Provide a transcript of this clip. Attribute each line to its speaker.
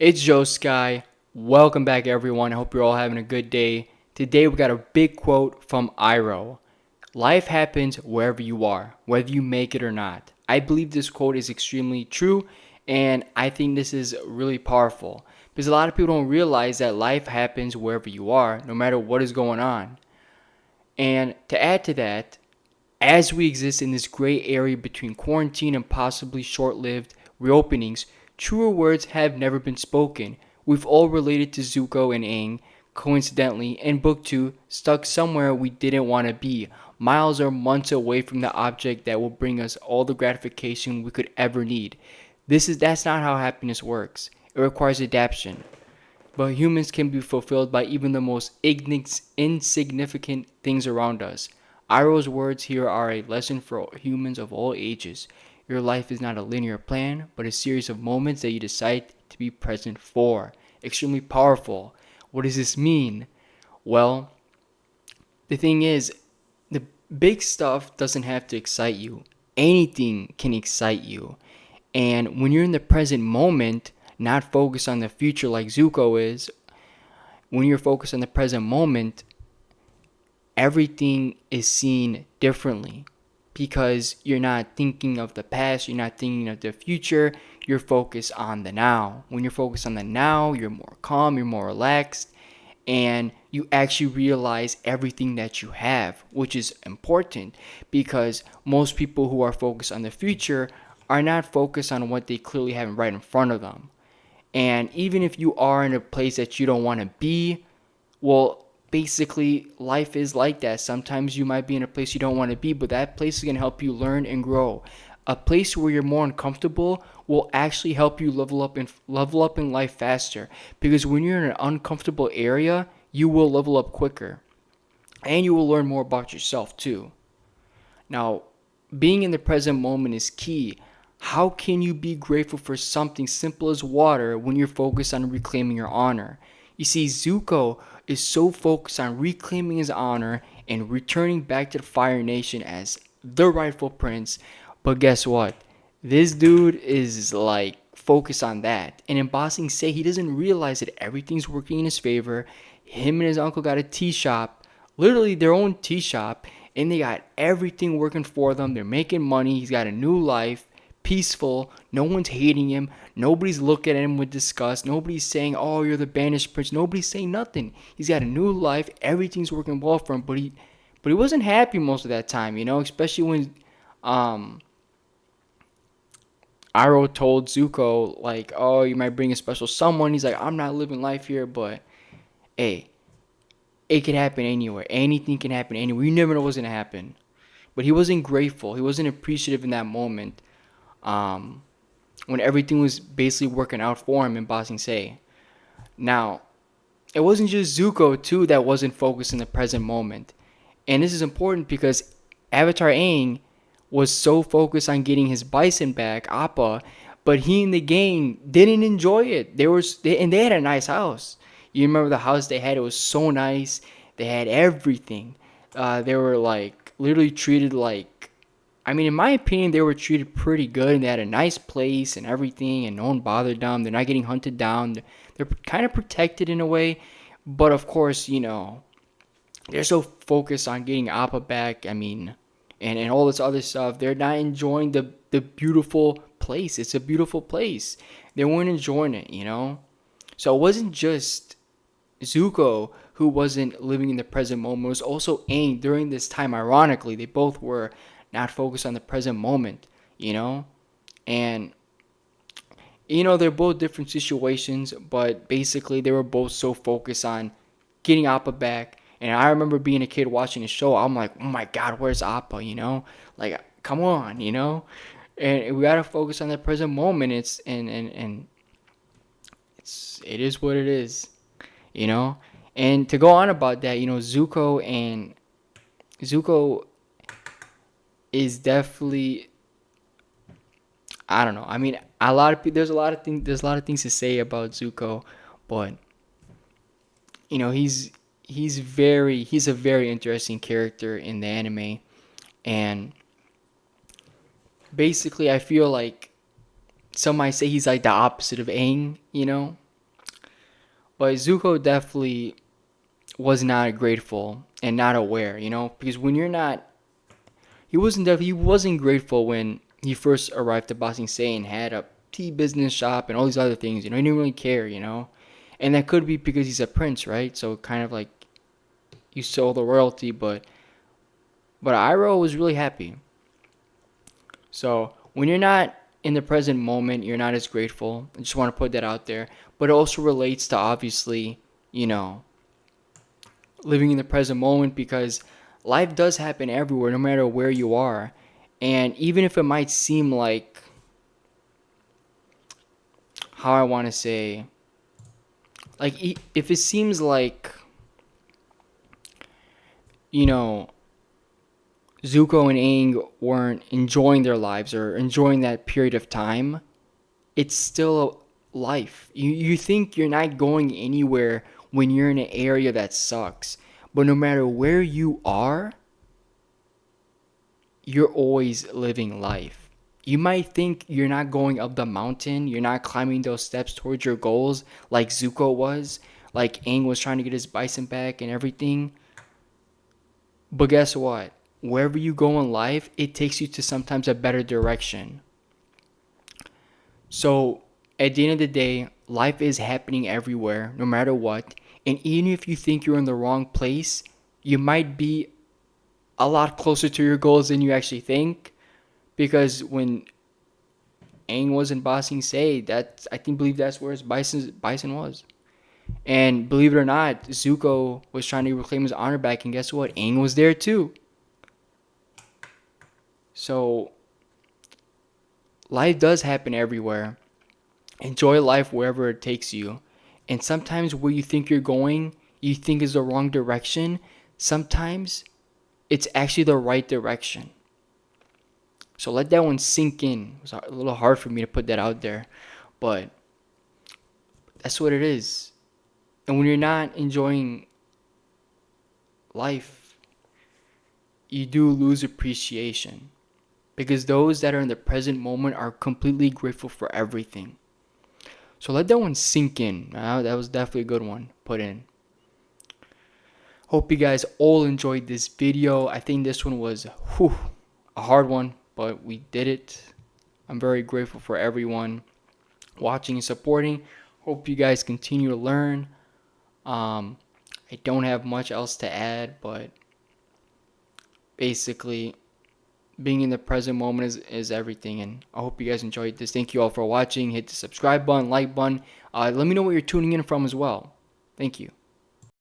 Speaker 1: It's Joe Sky. Welcome back, everyone. I hope you're all having a good day. Today, we got a big quote from Iroh. Life happens wherever you are, whether you make it or not. I believe this quote is extremely true, and I think this is really powerful because a lot of people don't realize that life happens wherever you are, no matter what is going on. And to add to that, as we exist in this gray area between quarantine and possibly short lived reopenings, truer words have never been spoken. We've all related to Zuko and Aang, coincidentally, in Book 2, stuck somewhere we didn't want to be, miles or months away from the object that will bring us all the gratification we could ever need. That's not how happiness works. It requires adaptation. But humans can be fulfilled by even the most insignificant things around us. Iroh's words here are a lesson for humans of all ages. Your life is not a linear plan, but a series of moments that you decide to be present for. Extremely powerful. What does this mean? Well, the thing is, the big stuff doesn't have to excite you. Anything can excite you. And when you're in the present moment, not focused on the future like Zuko is, when you're focused on the present moment, everything is seen differently because you're not thinking of the past, you're not thinking of the future, you're focused on the now. When you're focused on the now, you're more calm, you're more relaxed, and you actually realize everything that you have, which is important because most people who are focused on the future are not focused on what they clearly have right in front of them. And even if you are in a place that you don't want to be, well, basically, life is like that. Sometimes you might be in a place you don't want to be, but that place is going to help you learn and grow. A place where you're more uncomfortable will actually help you level up in life faster. Because when you're in an uncomfortable area, you will level up quicker. And you will learn more about yourself too. Now, being in the present moment is key. How can you be grateful for something simple as water when you're focused on reclaiming your honor? You see, Zuko is so focused on reclaiming his honor and returning back to the Fire Nation as the rightful prince. But guess what? This dude is like focused on that. And in Bossing Say, he doesn't realize that everything's working in his favor. Him and his uncle got a tea shop, literally their own tea shop, and they got everything working for them. They're making money. He's got a new life, peaceful. No one's hating him. Nobody's looking at him with disgust. Nobody's saying, "Oh, you're the banished prince." Nobody's saying nothing. He's got a new life. Everything's working well for him. But he wasn't happy most of that time. Especially when um Iroh told Zuko like, "Oh, you might bring a special someone." He's like, "I'm not living life here, but hey, it could happen anywhere. Anything can happen anywhere. You never know what's gonna happen." But he wasn't grateful. He wasn't appreciative in that moment. Um, when everything was basically working out for him in Bossing Say. Now, it wasn't just Zuko too that wasn't focused in the present moment. And this is important because Avatar Aang was so focused on getting his bison back, Appa, but he and the gang didn't enjoy it. And they had a nice house. You remember the house they had? It was so nice. They had everything. They were like literally treated like, I mean, in my opinion, they were treated pretty good, and they had a nice place and everything, and no one bothered them. They're not getting hunted down. They're kind of protected in a way, but of course, they're so focused on getting Appa back. I mean, and all this other stuff. They're not enjoying the beautiful place. It's a beautiful place. They weren't enjoying it. So it wasn't just Zuko who wasn't living in the present moment. It was also Aang during this time. Ironically, they both were not focused on the present moment, and they're both different situations, but basically they were both so focused on getting Appa back. And I remember being a kid watching the show. I'm like, oh my god, where's Appa? Like, come on, and we gotta focus on the present moment. It is what it is, you know. And to go on about that, Zuko is definitely, I don't know. I mean, a lot of there's a lot of things to say about Zuko, but he's a very interesting character in the anime, and basically I feel like some might say he's like the opposite of Aang. But Zuko definitely was not grateful and not aware, because when you're not, he wasn't grateful when he first arrived to Ba Sing Se and had a tea business shop and all these other things. He didn't really care. And that could be because he's a prince, right? So kind of like you sold the royalty, but Iroh was really happy. So when you're not in the present moment, you're not as grateful. I just want to put that out there. But it also relates to obviously, you know, living in the present moment because life does happen everywhere, no matter where you are. And even if it might seem like, how I want to say, like if it seems like, you know, Zuko and Aang weren't enjoying their lives or enjoying that period of time, it's still life. You think you're not going anywhere when you're in an area that sucks. But no matter where you are, you're always living life. You might think you're not going up the mountain, you're not climbing those steps towards your goals like Zuko was, like Aang was trying to get his bison back and everything. But guess what? Wherever you go in life, it takes you to sometimes a better direction. So at the end of the day, life is happening everywhere, no matter what. And even if you think you're in the wrong place, you might be a lot closer to your goals than you actually think. Because when Aang was in Ba Sing Se, believe that's where his bison was. And believe it or not, Zuko was trying to reclaim his honor back, and guess what? Aang was there too. So life does happen everywhere. Enjoy life wherever it takes you. And sometimes where you think you're going, you think is the wrong direction. Sometimes it's actually the right direction. So let that one sink in. It was a little hard for me to put that out there, but that's what it is. And when you're not enjoying life, you do lose appreciation. Because those that are in the present moment are completely grateful for everything. So let that one sink in. That was definitely a good one put in. Hope you guys all enjoyed this video. I think this one was a hard one, but we did it. I'm very grateful for everyone watching and supporting. Hope you guys continue to learn. I don't have much else to add, but basically being in the present moment is everything, and I hope you guys enjoyed this. Thank you all for watching. Hit the subscribe button, like button. Let me know where you're tuning in from as well. Thank you.